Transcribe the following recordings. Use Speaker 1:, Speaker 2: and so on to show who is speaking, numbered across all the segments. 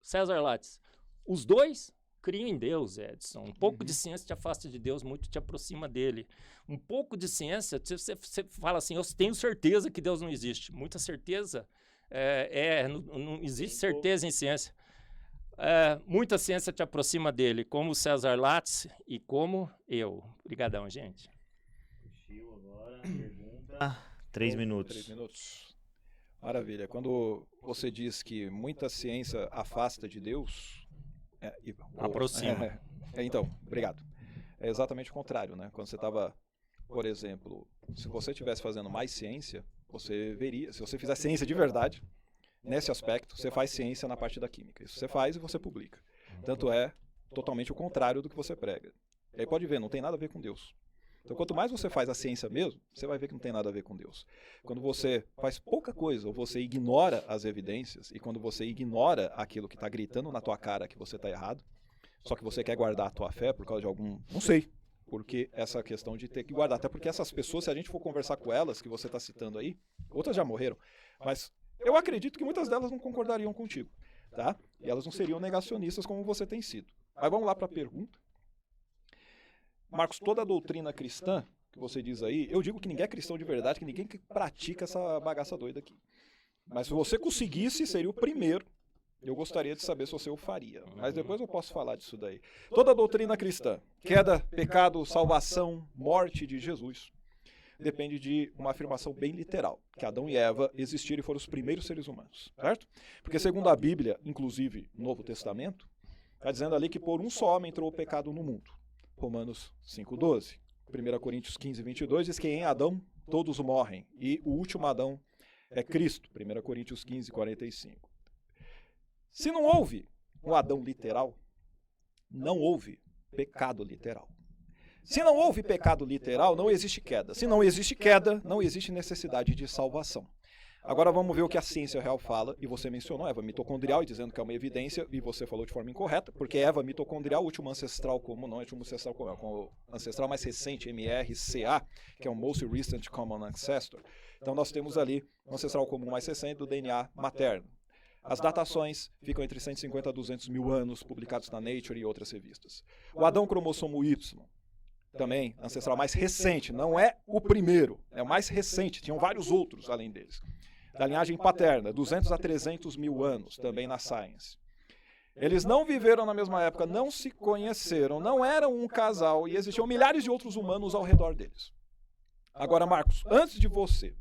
Speaker 1: César Lattes. Os dois criam em Deus, Edson. Um pouco de ciência te afasta de Deus, muito te aproxima dele. Um pouco de ciência, você fala assim, eu tenho certeza que Deus não existe. Muita certeza, não existe certeza em ciência. Muita ciência te aproxima dele, como o César Lattes e como eu. Obrigadão, gente.
Speaker 2: Agora, pergunta. 3 minutos.
Speaker 3: 3 minutos. Maravilha. Quando você diz que muita ciência afasta de Deus...
Speaker 1: aproxima.
Speaker 3: Então, obrigado. É exatamente o contrário, né? Quando você estava, por exemplo, se você estivesse fazendo mais ciência, você veria, se você fizer ciência de verdade, nesse aspecto, você faz ciência na parte da química. Isso você faz e você publica. Tanto é totalmente o contrário do que você prega. E aí pode ver, não tem nada a ver com Deus. Então, quanto mais você faz a ciência mesmo, você vai ver que não tem nada a ver com Deus. Quando você faz pouca coisa, ou você ignora as evidências, e quando você ignora aquilo que está gritando na tua cara que você está errado, só que você quer guardar a tua fé por causa de algum... Não sei, porque essa questão de ter que guardar. Até porque essas pessoas, se a gente for conversar com elas, que você está citando aí, outras já morreram, mas eu acredito que muitas delas não concordariam contigo, tá? E elas não seriam negacionistas como você tem sido. Mas vamos lá para a pergunta. Marcos, toda a doutrina cristã que você diz aí, eu digo que ninguém é cristão de verdade, que ninguém pratica essa bagaça doida aqui. Mas se você conseguisse, seria o primeiro. Eu gostaria de saber se você o faria. Mas depois eu posso falar disso daí. Toda a doutrina cristã, queda, pecado, salvação, morte de Jesus, depende de uma afirmação bem literal, que Adão e Eva existiram e foram os primeiros seres humanos, certo? Porque segundo a Bíblia, inclusive no Novo Testamento, está dizendo ali que por um só homem entrou o pecado no mundo. Romanos 5,12. 1 Coríntios 15:22 diz que em Adão todos morrem e o último Adão é Cristo. 1 Coríntios 15:45. Se não houve um Adão literal, não houve pecado literal. Se não houve pecado literal, não existe queda. Se não existe queda, não existe necessidade de salvação. Agora vamos ver o que a ciência real fala, e você mencionou Eva mitocondrial, e dizendo que é uma evidência, e você falou de forma incorreta, porque Eva mitocondrial, o último ancestral comum, não é o último ancestral comum, é o ancestral mais recente, MRCA, que é o Most Recent Common Ancestor. Então nós temos ali o ancestral comum mais recente do DNA materno. As datações ficam entre 150 a 200 mil anos, publicados na Nature e outras revistas. O Adão cromossomo Y, também ancestral mais recente, não é o primeiro, é o mais recente, tinham vários outros além deles. Da linhagem paterna, 200 a 300 mil anos, também na Science. Eles não viveram na mesma época, não se conheceram, não eram um casal e existiam milhares de outros humanos ao redor deles. Agora, Marcos, antes de você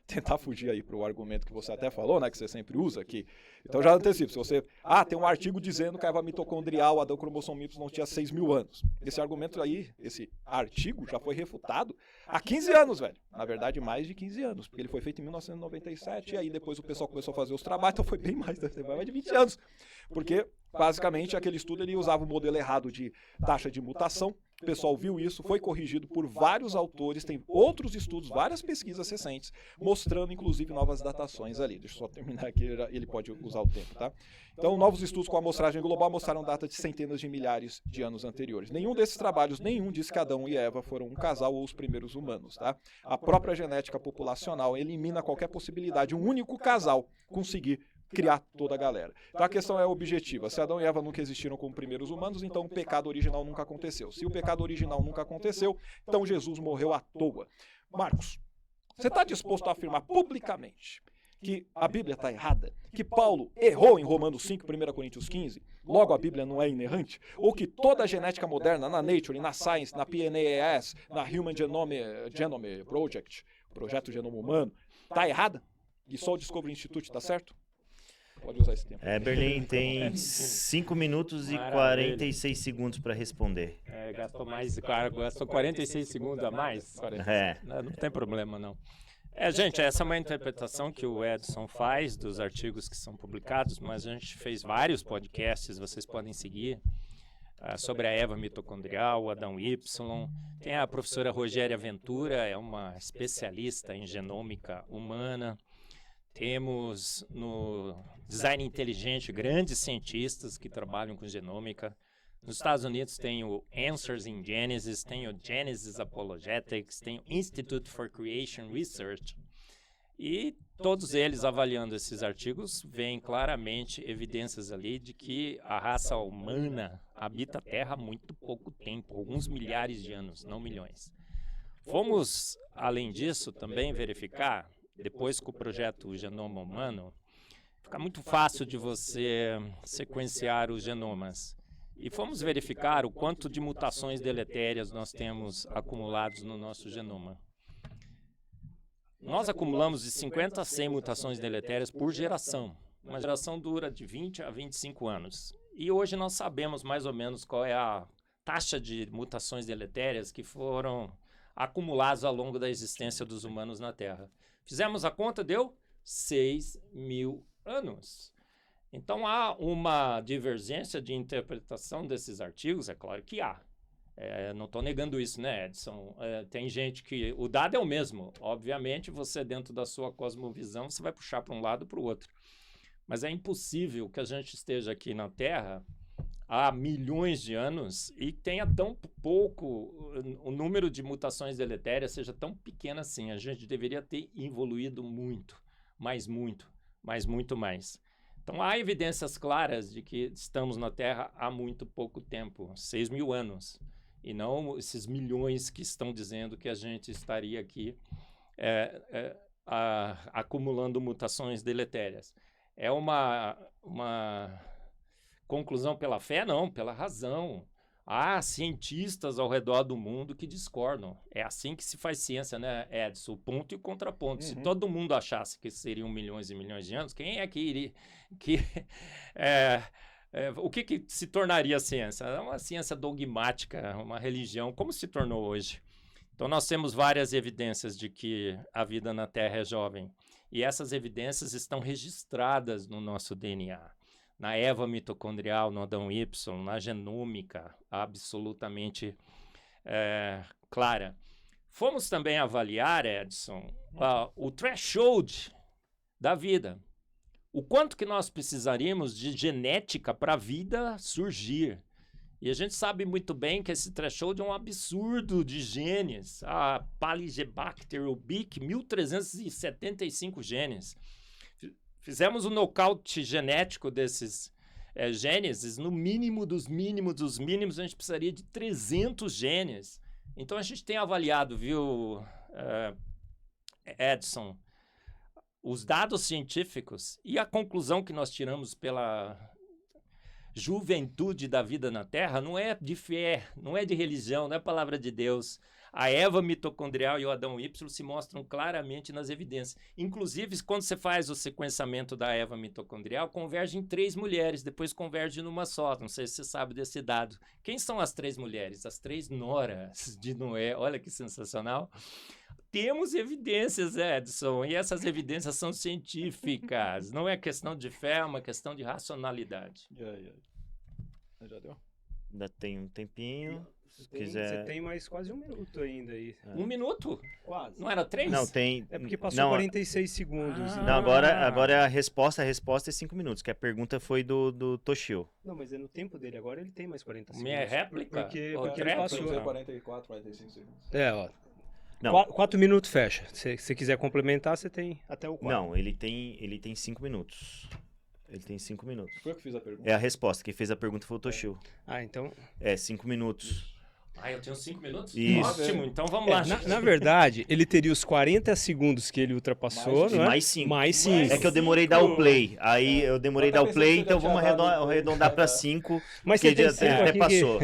Speaker 3: tentar fugir aí para o argumento que você até falou, né, que você sempre usa aqui, então já antecipo, se você... tem um artigo dizendo que a Eva mitocondrial, Adão cromossomo Y não tinha 6 mil anos. Esse argumento aí, esse artigo já foi refutado há 15 anos, velho. Na verdade, mais de 15 anos, porque ele foi feito em 1997 e aí depois o pessoal começou a fazer os trabalhos, então foi bem mais de 20 anos. Porque, basicamente, aquele estudo ele usava o modelo errado de taxa de mutação. O pessoal viu isso, foi corrigido por vários autores, tem outros estudos, várias pesquisas recentes, mostrando, inclusive, novas datações ali. Deixa eu só terminar aqui, ele pode usar o tempo, tá? Então, novos estudos com amostragem global mostraram data de centenas de milhares de anos anteriores. Nenhum desses trabalhos, diz que Adão e Eva foram um casal ou os primeiros humanos, tá? A própria genética populacional elimina qualquer possibilidade de um único casal conseguir criar toda a galera. Então a questão é objetiva. Se Adão e Eva nunca existiram como primeiros humanos, então o pecado original nunca aconteceu. Se o pecado original nunca aconteceu, então Jesus morreu à toa. Marcos, você está disposto a afirmar publicamente que a Bíblia está errada? Que Paulo errou em Romanos 5, 1 Coríntios 15? Logo a Bíblia não é inerrante? Ou que toda a genética moderna na Nature, na Science, na PNAS, na Human Genome Project, Projeto Genoma Humano, está errada? E só o Discovery Institute está certo? Pode usar esse tempo.
Speaker 2: Berlim tem 5 minutos e 46 segundos para responder.
Speaker 1: Gastou 46 segundos a mais. Não tem problema, não. Gente, essa é uma interpretação que o Edson faz dos artigos que são publicados, mas a gente fez vários podcasts, vocês podem seguir, sobre a Eva mitocondrial, o Adão Y. Tem a professora Rogéria Ventura, é uma especialista em genômica humana. Temos no design inteligente grandes cientistas que trabalham com genômica. Nos Estados Unidos tem o Answers in Genesis, tem o Genesis Apologetics, tem o Institute for Creation Research. E todos eles, avaliando esses artigos, veem claramente evidências ali de que a raça humana habita a Terra há muito pouco tempo, alguns milhares de anos, não milhões. Fomos, além disso, também verificar, depois com o projeto Genoma Humano, fica muito fácil de você sequenciar os genomas. E fomos verificar o quanto de mutações deletérias nós temos acumulados no nosso genoma. Nós acumulamos de 50 a 100 mutações deletérias por geração. Uma geração dura de 20 a 25 anos. E hoje nós sabemos mais ou menos qual é a taxa de mutações deletérias que foram acumuladas ao longo da existência dos humanos na Terra. Fizemos a conta, deu 6.000 anos. Então, há uma divergência de interpretação desses artigos? É claro que há. Não estou negando isso, né, Edson? Tem gente que... O dado é o mesmo. Obviamente, você, dentro da sua cosmovisão, você vai puxar para um lado ou para o outro. Mas é impossível que a gente esteja aqui na Terra há milhões de anos e tenha tão pouco... O número de mutações deletérias seja tão pequeno assim. A gente deveria ter evoluído muito, muito mais. Então, há evidências claras de que estamos na Terra há muito pouco tempo, 6.000 anos, e não esses milhões que estão dizendo que a gente estaria aqui acumulando mutações deletérias. É uma conclusão pela fé? Não, pela razão. Há cientistas ao redor do mundo que discordam. É assim que se faz ciência, né, Edson? O ponto e o contraponto. Se todo mundo achasse que seriam milhões e milhões de anos, quem é que iria... o que se tornaria a ciência? É uma ciência dogmática, uma religião, como se tornou hoje. Então, nós temos várias evidências de que a vida na Terra é jovem. E essas evidências estão registradas no nosso DNA. Na Eva mitocondrial, no Adão Y, na genômica, absolutamente clara. Fomos também avaliar, Edson, o threshold da vida. O quanto que nós precisaríamos de genética para a vida surgir. E a gente sabe muito bem que esse threshold é um absurdo de genes. A Paligebacter ubique, 1.375 genes. Fizemos um nocaute genético desses genes, no mínimo dos mínimos, a gente precisaria de 300 genes. Então, a gente tem avaliado, viu, Edson, os dados científicos e a conclusão que nós tiramos pela juventude da vida na Terra não é de fé, não é de religião, não é palavra de Deus. A Eva mitocondrial e o Adão Y se mostram claramente nas evidências. Inclusive, quando você faz o sequenciamento da Eva mitocondrial, converge em 3 mulheres, depois converge numa só. Não sei se você sabe desse dado. Quem são as 3 mulheres? As 3 noras de Noé. Olha que sensacional. Temos evidências, Edson, e essas evidências são científicas. Não é questão de fé, é uma questão de racionalidade.
Speaker 3: Já deu?
Speaker 2: Ainda tem um tempinho.
Speaker 4: Você tem mais quase 1 minuto ainda aí.
Speaker 1: 1 minuto?
Speaker 4: Quase.
Speaker 1: Não era 3?
Speaker 2: Não, tem...
Speaker 4: É porque passou 46 segundos.
Speaker 2: Não, agora é a resposta é 5 minutos, que a pergunta foi do Toshio.
Speaker 4: Não, mas é no tempo dele, agora ele tem mais 40 segundos.
Speaker 1: Minha réplica?
Speaker 4: Porque
Speaker 1: ele
Speaker 4: passou.
Speaker 3: 44, 45 segundos.
Speaker 2: Não.
Speaker 4: 4 minutos fecha. Se você quiser complementar, você tem até o 4.
Speaker 2: Não, ele tem 5 minutos. Ele tem 5 minutos.
Speaker 3: Foi eu que fiz a pergunta.
Speaker 2: É a resposta. Quem fez a pergunta foi o Toshio.
Speaker 4: Então...
Speaker 2: 5 minutos.
Speaker 1: Eu tenho 5 minutos?
Speaker 2: Isso.
Speaker 1: Ótimo, então vamos lá.
Speaker 4: Na verdade, ele teria os 40 segundos que ele ultrapassou, não é?
Speaker 2: Mais 5.
Speaker 4: Mais 5.
Speaker 2: É que eu demorei dar o play. Aí eu demorei dar o play, então vamos arredondar para 5.
Speaker 4: Mas
Speaker 2: que
Speaker 4: você tem
Speaker 2: até passou.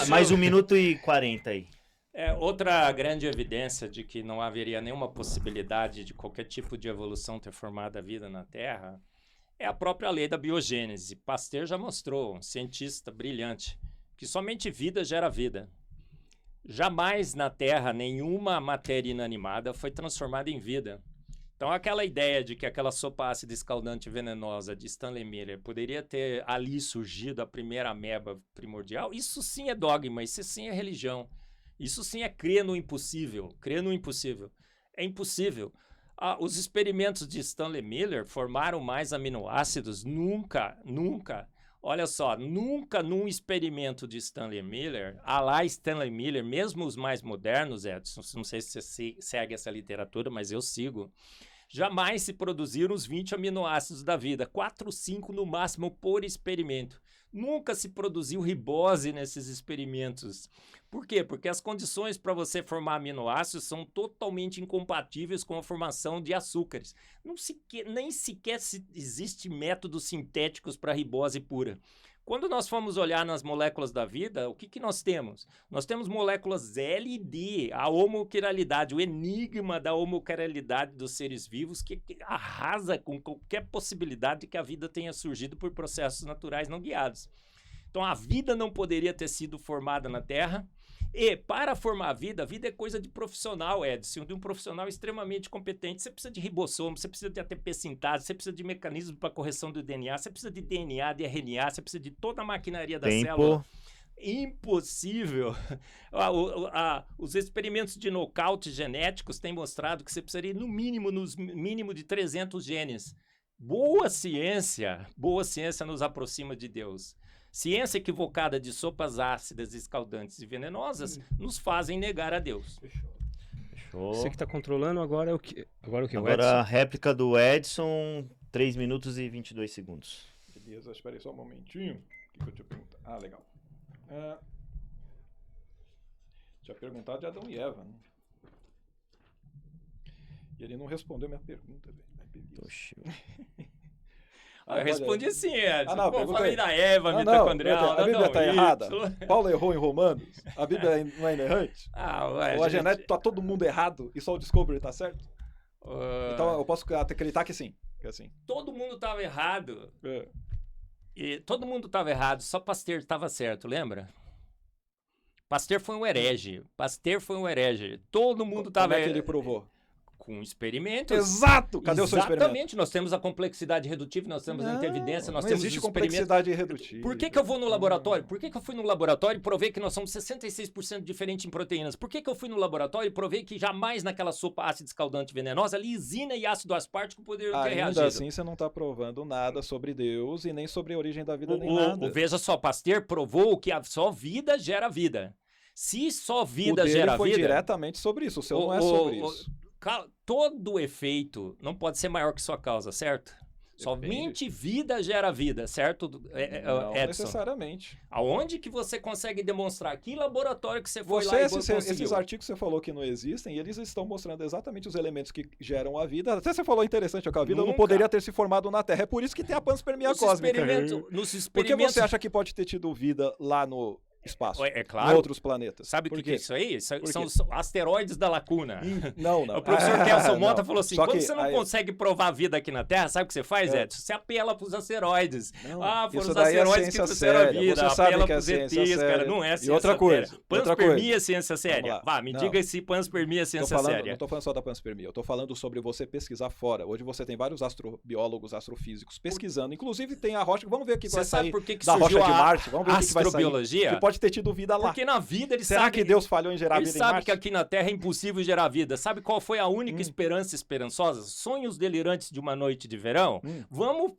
Speaker 2: Mais 1 minuto e 40 aí.
Speaker 1: Outra grande evidência de que não haveria nenhuma possibilidade de qualquer tipo de evolução ter formado a vida na Terra é a própria lei da biogênese. Pasteur já mostrou, um cientista brilhante, que somente vida gera vida. Jamais na Terra nenhuma matéria inanimada foi transformada em vida. Então, aquela ideia de que aquela sopa ácida escaldante venenosa de Stanley Miller poderia ter ali surgido a primeira ameba primordial, isso sim é dogma, isso sim é religião. Isso sim é crer no impossível. É impossível. Os experimentos de Stanley Miller formaram mais aminoácidos? Nunca. Olha só, nunca num experimento de Stanley Miller, Stanley Miller, mesmo os mais modernos, Edson, não sei se você segue essa literatura, mas eu sigo, Jamais se produziram os 20 aminoácidos da vida, 4, 5 no máximo por experimento. Nunca se produziu ribose nesses experimentos. Por quê? Porque as condições para você formar aminoácidos são totalmente incompatíveis com a formação de açúcares. Nem sequer existe métodos sintéticos para ribose pura. Quando nós formos olhar nas moléculas da vida, o que nós temos? Nós temos moléculas L e D, a homoquiralidade, o enigma da homoquiralidade dos seres vivos que arrasa com qualquer possibilidade de que a vida tenha surgido por processos naturais não guiados. Então, a vida não poderia ter sido formada na Terra. E, para formar a vida é coisa de profissional, Edson, de um profissional extremamente competente. Você precisa de ribossomo, você precisa de ATP sintase, você precisa de mecanismo para correção do DNA, você precisa de DNA, de RNA, você precisa de toda a maquinaria da célula. Impossível. Os experimentos de nocaute genéticos têm mostrado que você precisaria, no mínimo de 300 genes. Boa ciência nos aproxima de Deus. Ciência equivocada de sopas ácidas, escaldantes e venenosas nos fazem negar a Deus.
Speaker 2: Fechou.
Speaker 4: Você que está controlando agora é o que?
Speaker 2: Agora a réplica do Edson, 3 minutos e 22 segundos.
Speaker 3: Beleza, espera aí só um momentinho. O que eu tinha perguntado? Ah, legal. Tinha perguntado de Adão e Eva, né? E ele não respondeu minha pergunta, velho.
Speaker 2: Poxa.
Speaker 1: Eu respondi sim, Edson.
Speaker 3: Não,
Speaker 1: falei da Eva, mitocondrial.
Speaker 3: A Bíblia está errada. Paulo errou em Romanos. A Bíblia não é inerrante. Ou a genética está todo mundo errado e só o Discovery está certo? Então eu posso acreditar que sim. Que é assim.
Speaker 1: Todo mundo estava errado. E todo mundo estava errado, só Pasteur estava certo, lembra? Pasteur foi um herege. Todo mundo estava...
Speaker 3: Como é que ele provou?
Speaker 1: Com experimentos.
Speaker 3: Exato! Cadê o seu experimento?
Speaker 1: Exatamente, nós temos a complexidade redutiva, nós temos a intervidência, nós temos os experimentos.
Speaker 3: Complexidade redutiva.
Speaker 1: Por que eu vou no laboratório? Por que eu fui no laboratório e provei que nós somos 66% diferentes em proteínas? Por que eu fui no laboratório e provei que jamais naquela sopa ácida escaldante venenosa, lisina e ácido aspartico poderiam ter reagido?
Speaker 3: Ainda assim, você não está provando nada sobre Deus e nem sobre a origem da vida, nem nada.
Speaker 1: Veja só, Pasteur provou que só vida gera vida. Se só vida gera vida...
Speaker 3: O dele foi diretamente sobre isso, o seu não é sobre isso.
Speaker 1: Todo efeito não pode ser maior que sua causa, certo? Somente vida gera vida, certo,
Speaker 3: não
Speaker 1: Edson?
Speaker 3: Necessariamente.
Speaker 1: Aonde que você consegue demonstrar? Que laboratório que você foi lá e conseguiu?
Speaker 3: Esses artigos que você falou que não existem, eles estão mostrando exatamente os elementos que geram a vida. Até você falou interessante, que a vida não poderia ter se formado na Terra. É por isso que tem a panspermia cósmica.
Speaker 1: Nos experimentos...
Speaker 3: Por que você acha que pode ter tido vida lá no... espaço,
Speaker 1: é claro.
Speaker 3: Em outros planetas.
Speaker 1: Sabe o que é isso aí? São os asteroides da lacuna.
Speaker 3: Não.
Speaker 1: O professor Kelson Mota falou assim, quando você não consegue provar a vida aqui na Terra, sabe o que você faz, Edson? Você apela para os asteroides. Foram os asteroides que trouxeram a vida.
Speaker 3: Você sabe que é ciência séria.
Speaker 1: Cara, não é ciência
Speaker 3: e outra coisa,
Speaker 1: séria. Panspermia é ciência séria. Vá, me diga se panspermia é ciência séria.
Speaker 3: Não estou falando só da panspermia, eu estou falando sobre você pesquisar fora. Hoje você tem vários astrobiólogos, astrofísicos pesquisando. Inclusive tem a rocha, vamos ver o que vai sair da rocha de Marte. Vamos ver o que vai sair. Que pode ter tido vida lá.
Speaker 1: Porque na vida ele
Speaker 3: Será
Speaker 1: sabe...
Speaker 3: que Deus falhou em gerar vida em Marte?
Speaker 1: Ele sabe que aqui na Terra é impossível gerar vida. Sabe qual foi a única esperançosa? Sonhos delirantes de uma noite de verão? Vamos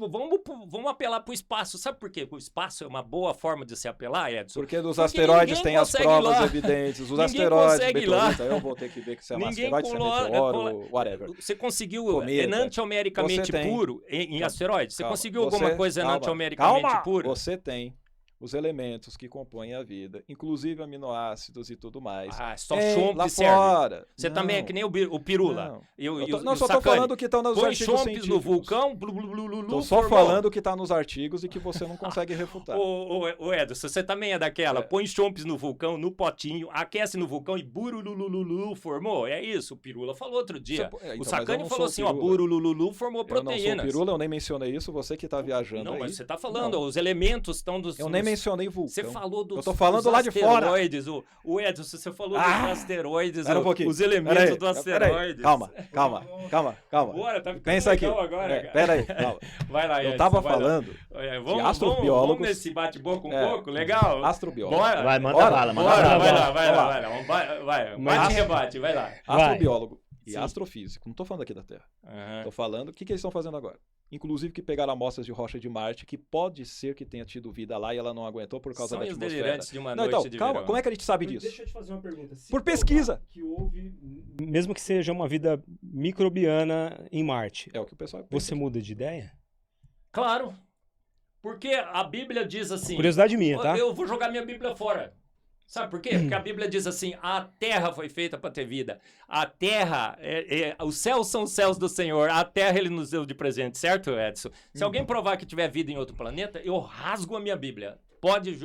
Speaker 1: apelar para o espaço. Sabe por quê? O espaço é uma boa forma de se apelar, Edson?
Speaker 3: Porque dos asteroides tem as provas evidentes. Os asteroides, meteorita, eu vou ter que ver que se é um asteroide, se é meteoro, whatever.
Speaker 1: Você conseguiu enantiomericamente puro em asteroides? Você conseguiu alguma coisa enantiomericamente pura?
Speaker 3: Você tem os elementos que compõem a vida, inclusive aminoácidos e tudo mais.
Speaker 1: Só chomp serve.
Speaker 3: Fora.
Speaker 1: Você também é que nem o pirula.
Speaker 3: Não, só tô falando que estão nos artigos científicos.
Speaker 1: No vulcão,
Speaker 3: tô só falando que está nos artigos e que você não consegue refutar.
Speaker 1: Ô Edson, você também é daquela, põe chomps no vulcão, no potinho, aquece no vulcão e burulululu formou. É isso, o pirula falou outro dia. O Sacani falou assim, burulululu formou proteínas.
Speaker 3: Eu não sou pirula, eu nem mencionei isso, você que está viajando aí.
Speaker 1: Não, mas você está falando, os elementos estão dos...
Speaker 3: Eu nem mencionei vulcão.
Speaker 1: Você falou dos,
Speaker 3: eu tô falando lá de fora.
Speaker 1: O Edson, você falou dos asteroides,
Speaker 3: os
Speaker 1: elementos do asteroides.
Speaker 3: Calma.
Speaker 1: Bora, tá ficando
Speaker 3: pensa aqui.
Speaker 1: Agora,
Speaker 3: pera aí, calma.
Speaker 1: Vai lá,
Speaker 3: eu tava falando de astrobiólogos.
Speaker 1: Vamos nesse bate-boca pouco, legal?
Speaker 3: Astrobiólogos.
Speaker 1: Bora.
Speaker 2: Vai, manda bala.
Speaker 1: Vai. Bate-rebate, vai lá.
Speaker 3: Astrobiólogo e astrofísico. Não tô falando aqui da Terra. Tô falando, o que eles estão fazendo agora? inclusive que pegaram amostras de rocha de Marte, que pode ser que tenha tido vida lá e ela não aguentou por causa da
Speaker 1: São os
Speaker 3: atmosfera.
Speaker 1: delirantes de uma
Speaker 3: Não,
Speaker 1: noite
Speaker 3: então,
Speaker 1: de
Speaker 3: calma,
Speaker 1: verão.
Speaker 3: como é que a gente sabe disso?
Speaker 4: Deixa eu te fazer uma pergunta. Se
Speaker 3: Por
Speaker 4: provar
Speaker 3: pesquisa.
Speaker 4: que houve, mesmo que seja uma vida microbiana em Marte,
Speaker 3: É o que o pessoal pensa.
Speaker 4: você muda de ideia?
Speaker 1: Claro. Porque a Bíblia diz assim...
Speaker 4: Curiosidade minha, tá?
Speaker 1: Eu vou jogar minha Bíblia fora. Sabe por quê? Porque a Bíblia diz assim, a terra foi feita para ter vida. A terra, os céus são os céus do Senhor. A terra ele nos deu de presente, certo, Edson? Se alguém provar que tiver vida em outro planeta, eu rasgo a minha Bíblia.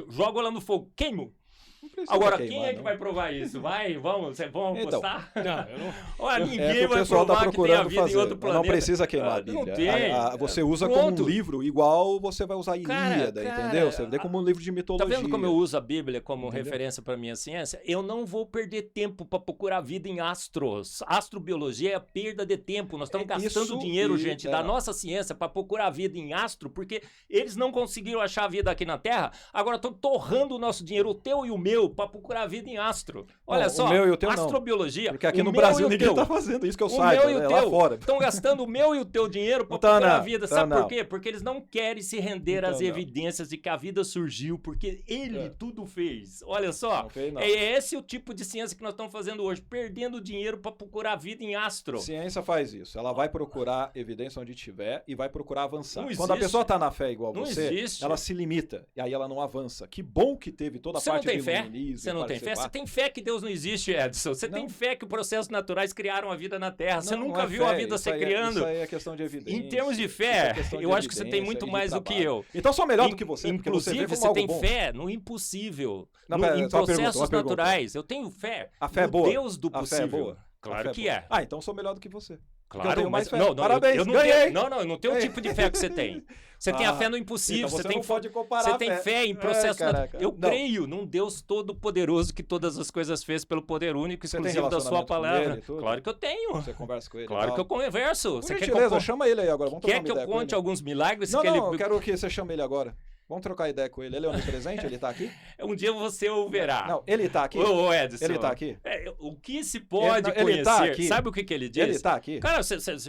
Speaker 1: Jogo ela no fogo, queimo.
Speaker 3: Não precisa
Speaker 1: Agora,
Speaker 3: queimar,
Speaker 1: quem é que
Speaker 3: não.
Speaker 1: vai provar isso? Vamos
Speaker 3: Então,
Speaker 1: apostar?
Speaker 4: Não, eu não...
Speaker 1: Olha,
Speaker 3: É
Speaker 1: ninguém
Speaker 3: que o
Speaker 1: vai
Speaker 3: pessoal
Speaker 1: provar
Speaker 3: está
Speaker 1: que tem a
Speaker 3: procurando
Speaker 1: vida
Speaker 3: fazer.
Speaker 1: em outro
Speaker 3: Mas
Speaker 1: planeta.
Speaker 3: não precisa queimar a
Speaker 1: Não
Speaker 3: Bíblia.
Speaker 1: tem.
Speaker 3: Você usa como um
Speaker 1: Pronto.
Speaker 3: livro, igual você vai usar a Ilíada,
Speaker 1: Cara,
Speaker 3: entendeu? Você vê como um livro de
Speaker 1: Tá
Speaker 3: mitologia.
Speaker 1: vendo como eu uso a Bíblia como
Speaker 3: Entendeu?
Speaker 1: referência para minha ciência? Eu não vou perder tempo para procurar vida em astros. Astrobiologia é a perda de tempo. Nós estamos gastando
Speaker 3: Isso
Speaker 1: dinheiro,
Speaker 3: e-
Speaker 1: gente,
Speaker 3: é.
Speaker 1: da nossa ciência para procurar vida em astro, porque eles não conseguiram achar vida aqui na Terra. Agora estão torrando o nosso dinheiro, o teu e o meu, para procurar vida em astro. Olha
Speaker 3: Não,
Speaker 1: só,
Speaker 3: o meu e o teu não.
Speaker 1: astrobiologia.
Speaker 3: Porque aqui
Speaker 1: o
Speaker 3: no
Speaker 1: meu
Speaker 3: Brasil
Speaker 1: e o
Speaker 3: ninguém
Speaker 1: teu.
Speaker 3: tá fazendo isso que eu
Speaker 1: O
Speaker 3: saiba,
Speaker 1: meu e o
Speaker 3: né?
Speaker 1: teu
Speaker 3: Lá fora.
Speaker 1: estão gastando o meu e o teu dinheiro para
Speaker 3: Então,
Speaker 1: procurar
Speaker 3: não.
Speaker 1: a vida.
Speaker 3: Então,
Speaker 1: Sabe por
Speaker 3: não.
Speaker 1: quê? Porque eles não querem se render
Speaker 3: Então,
Speaker 1: às
Speaker 3: não.
Speaker 1: evidências de que a vida surgiu, porque ele
Speaker 3: É.
Speaker 1: tudo fez. Olha só.
Speaker 3: Não fez, não.
Speaker 1: É esse o tipo de ciência que nós estamos fazendo hoje, perdendo dinheiro para procurar vida em astro.
Speaker 3: Ciência faz isso. Ela vai procurar evidência onde tiver e vai procurar avançar.
Speaker 1: Não
Speaker 3: Quando a
Speaker 1: existe.
Speaker 3: pessoa tá na fé igual
Speaker 1: Não
Speaker 3: você,
Speaker 1: existe.
Speaker 3: ela se limita. E aí ela não avança. Que bom que teve toda a
Speaker 1: Você não
Speaker 3: parte
Speaker 1: tem
Speaker 3: de
Speaker 1: fé?
Speaker 3: iluminismo,
Speaker 1: Você não tem fé?
Speaker 3: participar.
Speaker 1: Você tem fé que Deus não existe, Edson? Você tem
Speaker 3: Não.
Speaker 1: fé que os processos naturais criaram a vida na Terra? Você
Speaker 3: Não,
Speaker 1: nunca
Speaker 3: não é
Speaker 1: viu a
Speaker 3: fé,
Speaker 1: vida
Speaker 3: isso
Speaker 1: se
Speaker 3: aí
Speaker 1: criando?
Speaker 3: Isso aí é questão de evidência.
Speaker 1: Em termos de
Speaker 3: Isso é
Speaker 1: fé,
Speaker 3: questão de
Speaker 1: eu acho que você tem
Speaker 3: evidência
Speaker 1: muito
Speaker 3: e de
Speaker 1: mais do que
Speaker 3: trabalho.
Speaker 1: eu.
Speaker 3: Então sou melhor do que você, porque você vê
Speaker 1: Inclusive,
Speaker 3: como
Speaker 1: você
Speaker 3: algo
Speaker 1: tem
Speaker 3: bom.
Speaker 1: fé no impossível,
Speaker 3: Não, pera,
Speaker 1: em
Speaker 3: só uma pergunta,
Speaker 1: processos
Speaker 3: uma pergunta.
Speaker 1: naturais. Eu tenho fé
Speaker 3: A fé é
Speaker 1: no
Speaker 3: boa?
Speaker 1: Deus do
Speaker 3: A fé é
Speaker 1: possível.
Speaker 3: boa? A
Speaker 1: Claro
Speaker 3: fé
Speaker 1: que
Speaker 3: boa.
Speaker 1: é.
Speaker 3: Ah, então sou melhor do que você.
Speaker 1: Claro,
Speaker 3: eu tenho mais
Speaker 1: mas
Speaker 3: fé.
Speaker 1: não,
Speaker 3: Parabéns,
Speaker 1: eu não
Speaker 3: ganhei.
Speaker 1: tenho, não, eu não tenho o tipo de fé que você tem. Você tem a fé no impossível,
Speaker 3: Então
Speaker 1: você
Speaker 3: você
Speaker 1: tem
Speaker 3: não pode comparar
Speaker 1: Você
Speaker 3: a
Speaker 1: tem
Speaker 3: fé.
Speaker 1: fé em
Speaker 3: Ai,
Speaker 1: processo
Speaker 3: caraca.
Speaker 1: Eu
Speaker 3: Não.
Speaker 1: creio num Deus todo-poderoso que todas as coisas fez pelo poder único,
Speaker 3: Você tem
Speaker 1: exclusivo da sua
Speaker 3: relacionamento com
Speaker 1: palavra.
Speaker 3: ele e tudo?
Speaker 1: Claro que eu tenho.
Speaker 3: Você conversa com ele.
Speaker 1: Claro que eu converso.
Speaker 3: Por
Speaker 1: Você quer que
Speaker 3: gentileza,
Speaker 1: eu,
Speaker 3: chama ele aí agora. Vamos trocar
Speaker 1: quer
Speaker 3: uma
Speaker 1: que eu
Speaker 3: ideia com
Speaker 1: conte
Speaker 3: ele.
Speaker 1: alguns milagres
Speaker 3: Não,
Speaker 1: que
Speaker 3: não, eu
Speaker 1: ele
Speaker 3: quero que você chame ele agora. Vamos trocar ideia com ele. Ele é onipresente? Ele tá aqui?
Speaker 1: um dia você o verá.
Speaker 3: Não, ele tá aqui?
Speaker 1: Ô, Edson.
Speaker 3: Ele tá aqui?
Speaker 1: O que se pode
Speaker 3: Ele
Speaker 1: conhecer?
Speaker 3: tá aqui?
Speaker 1: Sabe o que ele diz?
Speaker 3: Ele tá aqui?
Speaker 1: Cara,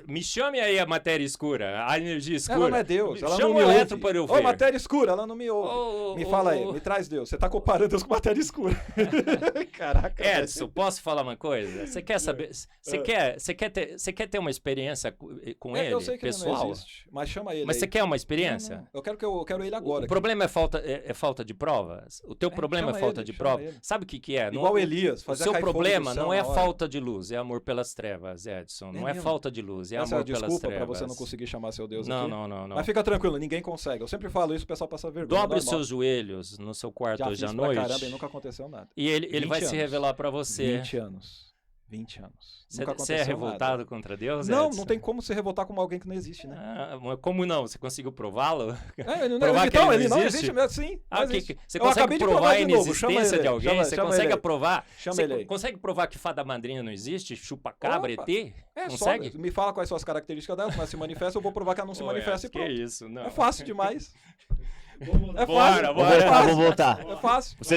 Speaker 1: me chame aí a matéria escura, a energia escura.
Speaker 3: Ela não é Deus, ela
Speaker 1: Chama
Speaker 3: não me
Speaker 1: o
Speaker 3: ouve.
Speaker 1: elétron para eu ver.
Speaker 3: Ô, matéria escura, ela não me ouve. Me fala aí,
Speaker 1: ô.
Speaker 3: me traz Deus. Você tá comparando Deus com matéria escura. Caraca.
Speaker 1: Edson, posso falar uma coisa? Você quer saber? Você quer ter uma experiência com ele,
Speaker 3: Eu sei que
Speaker 1: pessoal?
Speaker 3: ele não existe, mas chama ele
Speaker 1: Mas
Speaker 3: aí.
Speaker 1: você quer uma experiência?
Speaker 3: Não. Eu quero ele agora.
Speaker 1: O
Speaker 3: aqui.
Speaker 1: problema é falta de provas? O teu problema é
Speaker 3: chama
Speaker 1: falta
Speaker 3: ele,
Speaker 1: de
Speaker 3: chama
Speaker 1: prova?
Speaker 3: ele.
Speaker 1: Sabe o que é?
Speaker 3: Igual Elias,
Speaker 1: O
Speaker 3: fazia
Speaker 1: seu
Speaker 3: cair fogo do
Speaker 1: problema
Speaker 3: céu
Speaker 1: não é
Speaker 3: na hora.
Speaker 1: falta de luz, é amor pelas trevas, Edson. Não é
Speaker 3: mesmo?
Speaker 1: falta de luz, é
Speaker 3: Essa é a
Speaker 1: amor pelas
Speaker 3: desculpa
Speaker 1: trevas.
Speaker 3: pra você não conseguir chamar seu Deus
Speaker 1: Não,
Speaker 3: aqui?
Speaker 1: não.
Speaker 3: Mas fica tranquilo, ninguém consegue. Eu sempre falo isso, o pessoal passa vergonha.
Speaker 1: Dobre os
Speaker 3: normal.
Speaker 1: seus joelhos no seu quarto
Speaker 3: Já
Speaker 1: hoje à
Speaker 3: fiz pra
Speaker 1: noite.
Speaker 3: caramba e nunca aconteceu nada.
Speaker 1: E ele
Speaker 3: 20
Speaker 1: vai se
Speaker 3: anos.
Speaker 1: revelar pra você.
Speaker 3: 20 anos. 20 anos.
Speaker 1: Você
Speaker 3: Nunca
Speaker 1: você é
Speaker 3: aconteceu
Speaker 1: revoltado
Speaker 3: nada.
Speaker 1: contra Deus,
Speaker 3: Não,
Speaker 1: Edson?
Speaker 3: não tem como se revoltar com alguém que não existe, né?
Speaker 1: Ah, mas como não? Você conseguiu prová-lo?
Speaker 3: Provar
Speaker 1: que ele não existe?
Speaker 3: mesmo, sim.
Speaker 1: Ah,
Speaker 3: não
Speaker 1: que-
Speaker 3: existe.
Speaker 1: você
Speaker 3: Eu
Speaker 1: consegue
Speaker 3: acabei de
Speaker 1: provar a
Speaker 3: de novo, chama
Speaker 1: inexistência
Speaker 3: ele
Speaker 1: de
Speaker 3: aí,
Speaker 1: alguém?
Speaker 3: chama-
Speaker 1: Você
Speaker 3: chama
Speaker 1: consegue
Speaker 3: ele aí.
Speaker 1: provar?
Speaker 3: Chama
Speaker 1: Você
Speaker 3: ele aí.
Speaker 1: consegue provar que fada madrinha não existe? Chupa-cabra,
Speaker 3: Opa.
Speaker 1: ET?
Speaker 3: É
Speaker 1: Consegue?
Speaker 3: só, me fala quais são as características dela, como ela se manifesta, eu vou provar que ela não se manifesta e
Speaker 1: que
Speaker 3: pronto.
Speaker 1: isso, não.
Speaker 3: É fácil demais. É
Speaker 1: Bora,
Speaker 3: fácil.
Speaker 1: bora.
Speaker 3: É fácil.
Speaker 2: Vou voltar.
Speaker 3: É fácil.
Speaker 2: Você,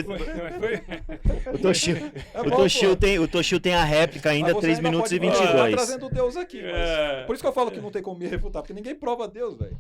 Speaker 2: o Toshio,
Speaker 3: É
Speaker 2: o
Speaker 3: bom,
Speaker 2: Toshio
Speaker 3: pô.
Speaker 2: tem, o Toshio tem a réplica ainda,
Speaker 3: Mas você
Speaker 2: 3 minutos e
Speaker 3: pode continuar
Speaker 2: 22.
Speaker 3: trazendo Deus aqui. mas-
Speaker 1: É.
Speaker 3: Por isso que eu falo que não tem como me refutar, porque ninguém prova Deus, velho.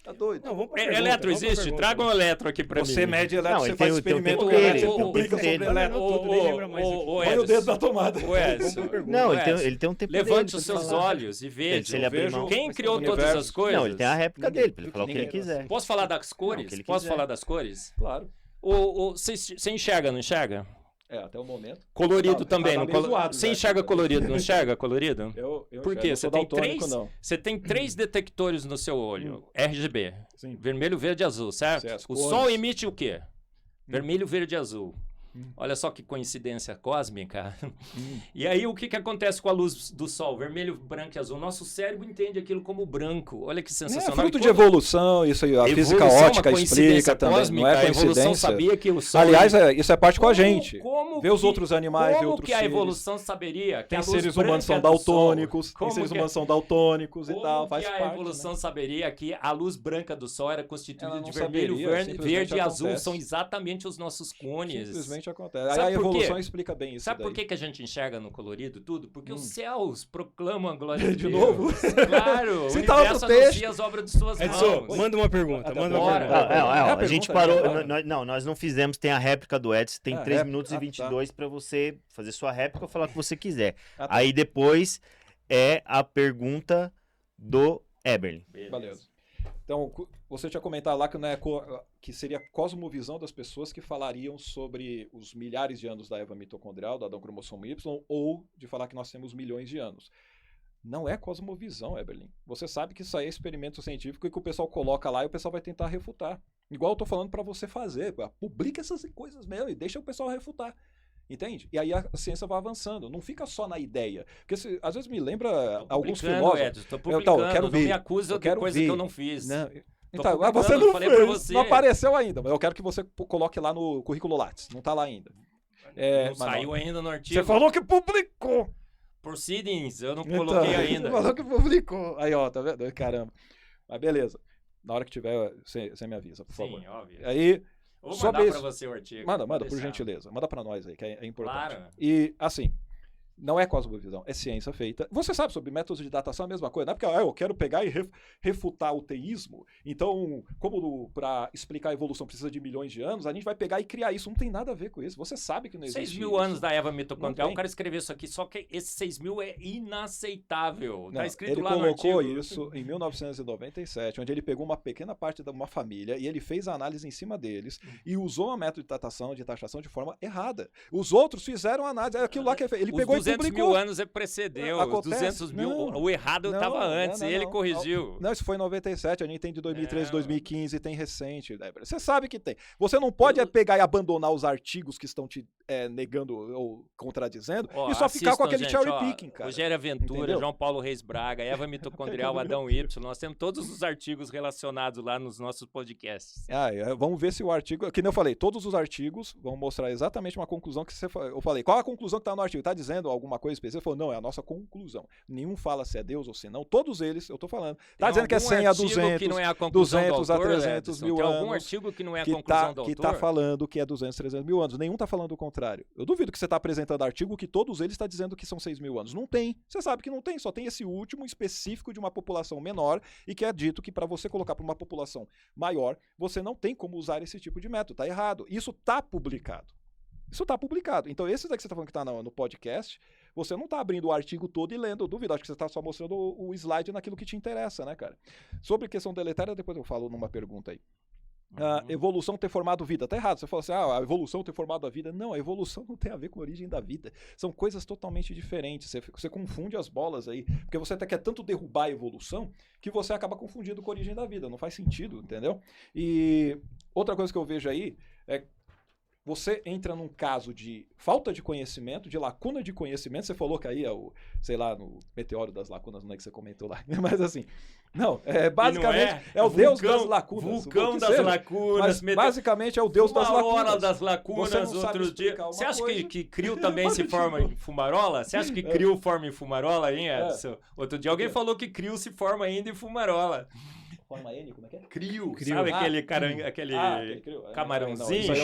Speaker 3: Tá doido.
Speaker 4: Não, vamos pra pergunta,
Speaker 1: Eletro
Speaker 4: vamos pra
Speaker 1: existe?
Speaker 4: pergunta.
Speaker 1: Traga um eletro aqui pra mim.
Speaker 3: Você mede eletro,
Speaker 2: Não,
Speaker 3: você
Speaker 2: ele
Speaker 3: faz
Speaker 2: tem o
Speaker 3: experimento
Speaker 2: tempo
Speaker 3: eletro,
Speaker 2: dele,
Speaker 3: você
Speaker 2: o tempo
Speaker 3: publica sobre
Speaker 2: dele.
Speaker 3: eletro.
Speaker 4: Não, tudo, nem lembra mais aqui.
Speaker 3: Põe o dedo na tomada.
Speaker 1: O Edson,
Speaker 2: Não,
Speaker 1: Edson,
Speaker 2: ele tem um tempo
Speaker 1: levante
Speaker 2: dele
Speaker 1: os
Speaker 2: pra
Speaker 1: seus
Speaker 2: falar.
Speaker 1: olhos e veja.
Speaker 2: Se ele abrir mão.
Speaker 1: Quem criou
Speaker 3: o
Speaker 1: todas
Speaker 3: universo.
Speaker 1: as coisas?
Speaker 2: Não, ele tem a réplica dele, pra ele falar o que ele
Speaker 3: Ninguém-
Speaker 2: quiser.
Speaker 1: Posso falar das cores?
Speaker 2: Não, o que ele
Speaker 1: Posso
Speaker 2: quiser.
Speaker 1: falar das cores?
Speaker 3: Claro.
Speaker 1: Você enxerga, não enxerga?
Speaker 3: É, até o momento.
Speaker 1: Colorido
Speaker 3: Não,
Speaker 1: também.
Speaker 3: tá
Speaker 1: Não
Speaker 3: meio zoado
Speaker 1: Você
Speaker 3: já.
Speaker 1: enxerga colorido, não enxerga colorido?
Speaker 3: Eu
Speaker 1: Por quê?
Speaker 3: não
Speaker 1: Você
Speaker 3: sou
Speaker 1: tem
Speaker 3: daltônico,
Speaker 1: três?
Speaker 3: não.
Speaker 1: Você tem 3 detectores no seu olho. RGB.
Speaker 3: Sim.
Speaker 1: Vermelho, verde e azul, certo?
Speaker 3: Certo,
Speaker 1: O
Speaker 3: cores.
Speaker 1: Sol emite o quê? Vermelho, verde e azul. Olha só que coincidência cósmica. E aí, o que, que acontece com a luz do Sol? Vermelho, branco e azul. Nosso cérebro entende aquilo como branco. Olha que
Speaker 3: É
Speaker 1: sensacional.
Speaker 3: fruto
Speaker 1: E
Speaker 3: de
Speaker 1: quando-
Speaker 3: evolução, isso aí, a física
Speaker 1: Evolução é uma
Speaker 3: ótica
Speaker 1: coincidência
Speaker 3: explica também,
Speaker 1: cósmica,
Speaker 3: não é
Speaker 1: A evolução
Speaker 3: coincidência.
Speaker 1: sabia que o Sol...
Speaker 3: Aliás, isso é parte com a gente.
Speaker 1: Como
Speaker 3: Ver os
Speaker 1: que-
Speaker 3: outros animais, ver
Speaker 1: como
Speaker 3: outros
Speaker 1: que a
Speaker 3: seres.
Speaker 1: evolução saberia que
Speaker 3: Tem
Speaker 1: a luz
Speaker 3: seres humanos que são
Speaker 1: branca do Sol-
Speaker 3: daltônicos, tem
Speaker 1: Como
Speaker 3: seres
Speaker 1: que-
Speaker 3: humanos que são daltônicos e
Speaker 1: Como
Speaker 3: tal, faz
Speaker 1: que a
Speaker 3: parte.
Speaker 1: evolução
Speaker 3: né?
Speaker 1: saberia que a luz branca do Sol era
Speaker 3: Ela
Speaker 1: constituída
Speaker 3: não
Speaker 1: de vermelho,
Speaker 3: saberia,
Speaker 1: verde
Speaker 3: simplesmente
Speaker 1: e azul?
Speaker 3: acontece.
Speaker 1: São exatamente os nossos cones.
Speaker 3: Simplesmente Exatamente acontece. Aí a evolução explica bem isso.
Speaker 1: Sabe
Speaker 3: daí.
Speaker 1: por que a gente enxerga no colorido tudo? Porque os céus proclamam a glória de Deus.
Speaker 3: novo?
Speaker 1: Claro, o
Speaker 3: Cita
Speaker 1: universo
Speaker 3: outro texto.
Speaker 1: anuncia as obras de suas
Speaker 4: Edson,
Speaker 1: mãos.
Speaker 4: manda uma pergunta.
Speaker 2: A gente parou.
Speaker 3: Né?
Speaker 2: Nós não fizemos. Tem a réplica do Edson. Tem 3 minutos e 22
Speaker 3: tá.
Speaker 2: para você fazer sua réplica ou falar o que você quiser.
Speaker 3: Tá.
Speaker 2: Aí depois é a pergunta do Eberlin.
Speaker 3: Beleza. Então, você tinha comentado lá que, não é que seria a cosmovisão das pessoas que falariam sobre os milhares de anos da Eva mitocondrial, do Adão cromossomo Y, ou de falar que nós temos milhões de anos. Não é cosmovisão, Eberlin. Você sabe que isso aí é experimento científico e que o pessoal coloca lá e o pessoal vai tentar refutar. Igual eu tô falando para você fazer. Publica essas coisas mesmo e deixa o pessoal refutar. Entende? E aí a ciência vai avançando. Não fica só na ideia. Porque às vezes me lembra alguns filósofos.
Speaker 1: Estou publicando,
Speaker 3: quero ver.
Speaker 1: Não me acusa de coisa que eu não fiz.
Speaker 3: Não. Então,
Speaker 1: publicando,
Speaker 3: você não
Speaker 1: falei
Speaker 3: fez,
Speaker 1: pra você.
Speaker 3: não apareceu ainda. Mas eu quero que você coloque lá no currículo Lattes. Não tá lá ainda.
Speaker 1: Não saiu ainda no artigo.
Speaker 3: Você falou que publicou.
Speaker 1: Proceedings, eu não coloquei ainda.
Speaker 3: Você falou que publicou. Aí, ó, tá vendo? Caramba. Mas beleza. Na hora que tiver, você me avisa, por favor.
Speaker 1: Sim, óbvio.
Speaker 3: Aí,
Speaker 1: vou mandar pra você o artigo.
Speaker 3: Manda, por gentileza. Manda pra nós aí, que é importante.
Speaker 1: Claro.
Speaker 3: E, assim, não é cosmovisão, é ciência feita. Você sabe sobre métodos de datação é a mesma coisa, não é porque eu quero pegar e refutar o teísmo, então, como para explicar a evolução precisa de milhões de anos, a gente vai pegar e criar isso. Não tem nada a ver com isso. Você sabe que não existe
Speaker 1: 6.000
Speaker 3: isso.
Speaker 1: anos da Eva mitocondrial, eu quero escrever isso aqui, só que esse 6.000 é inaceitável. Tá escrito lá no artigo.
Speaker 3: Ele colocou isso em 1997, onde ele pegou uma pequena parte de uma família e ele fez a análise em cima deles e usou um método de datação, de taxação de forma errada. Os outros fizeram a análise, aquilo lá que ele pegou e
Speaker 1: 200 mil anos precedeu, os 200 mil, o errado estava antes, e ele corrigiu.
Speaker 3: Não, isso foi em 97, a gente tem de 2013, 2015, tem recente. Você sabe que tem. Você não pode pegar e abandonar os artigos que estão te negando ou contradizendo e só ficar com aquele cherry picking, cara.
Speaker 1: Rogério Aventura, entendeu? João Paulo Reis Braga, Eva mitocondrial, Adão Y, nós temos todos os artigos relacionados lá nos nossos podcasts.
Speaker 3: Vamos ver se o artigo, que nem eu falei, todos os artigos vão mostrar exatamente uma conclusão que eu falei. Qual a conclusão que está no artigo? Está dizendo alguma coisa específica? Ele falou, não, é a nossa conclusão. Nenhum fala se é Deus ou se não. Todos eles, eu tô falando. Tá dizendo que é 100 a 200,
Speaker 1: que não é a 200
Speaker 3: a 300 mil anos.
Speaker 1: Tem algum artigo que não é a conclusão do autor?
Speaker 3: Que tá falando que é 200, 300 mil anos. Nenhum tá falando o contrário. Eu duvido que você tá apresentando artigo que todos eles tá dizendo que são 6.000 anos. Não tem. Você sabe que não tem. Só tem esse último específico de uma população menor e que é dito que para você colocar para uma população maior, você não tem como usar esse tipo de método. Tá errado. Isso tá publicado. Isso tá publicado. Então, esse daqui que você tá falando que tá no podcast, você não tá abrindo o artigo todo e lendo. Eu duvido, acho que você tá só mostrando o slide naquilo que te interessa, né, cara? Sobre questão deletéria, depois eu falo numa pergunta aí. Evolução ter formado vida. Tá errado. Você fala assim, a evolução ter formado a vida. Não, a evolução não tem a ver com a origem da vida. São coisas totalmente diferentes. Você confunde as bolas aí. Porque você até quer tanto derrubar a evolução que você acaba confundindo com a origem da vida. Não faz sentido, entendeu? E outra coisa que eu vejo aí é você entra num caso de falta de conhecimento, de lacuna de conhecimento. Você falou que aí é no meteoro das lacunas, não é que você comentou lá. Mas assim, basicamente é o deus das lacunas.
Speaker 1: Vulcão das lacunas.
Speaker 3: Mas basicamente é o deus das lacunas.
Speaker 1: Fumarola das lacunas, outro dia. Você acha que Crio também se forma em fumarola? Você acha que Crio forma em fumarola, hein, Edson? Outro dia alguém falou que Crio se forma ainda em fumarola.
Speaker 3: Forma N, como é que é?
Speaker 1: Crio. Sabe aquele camarãozinho?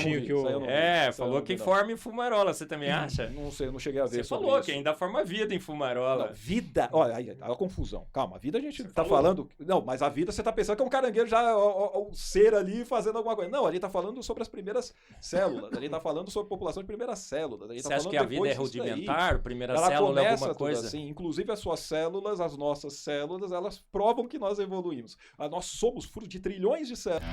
Speaker 1: Falou que forma em fumarola. Você também acha?
Speaker 3: Não sei, eu não cheguei a ver.
Speaker 1: Você falou que ainda forma vida em fumarola.
Speaker 3: Não, vida. Olha, aí a confusão. Calma, a vida a gente tá falando. Não, mas a vida você tá pensando que é um caranguejo já, o ser ali fazendo alguma coisa. Não, ali tá falando sobre as primeiras células. Ali tá falando sobre a população de primeiras células.
Speaker 1: Você acha que a vida é rudimentar? Primeira célula é alguma coisa?
Speaker 3: Assim, inclusive as suas células, as nossas células, elas provam que nós evoluímos. Nós somos fruto de trilhões de células.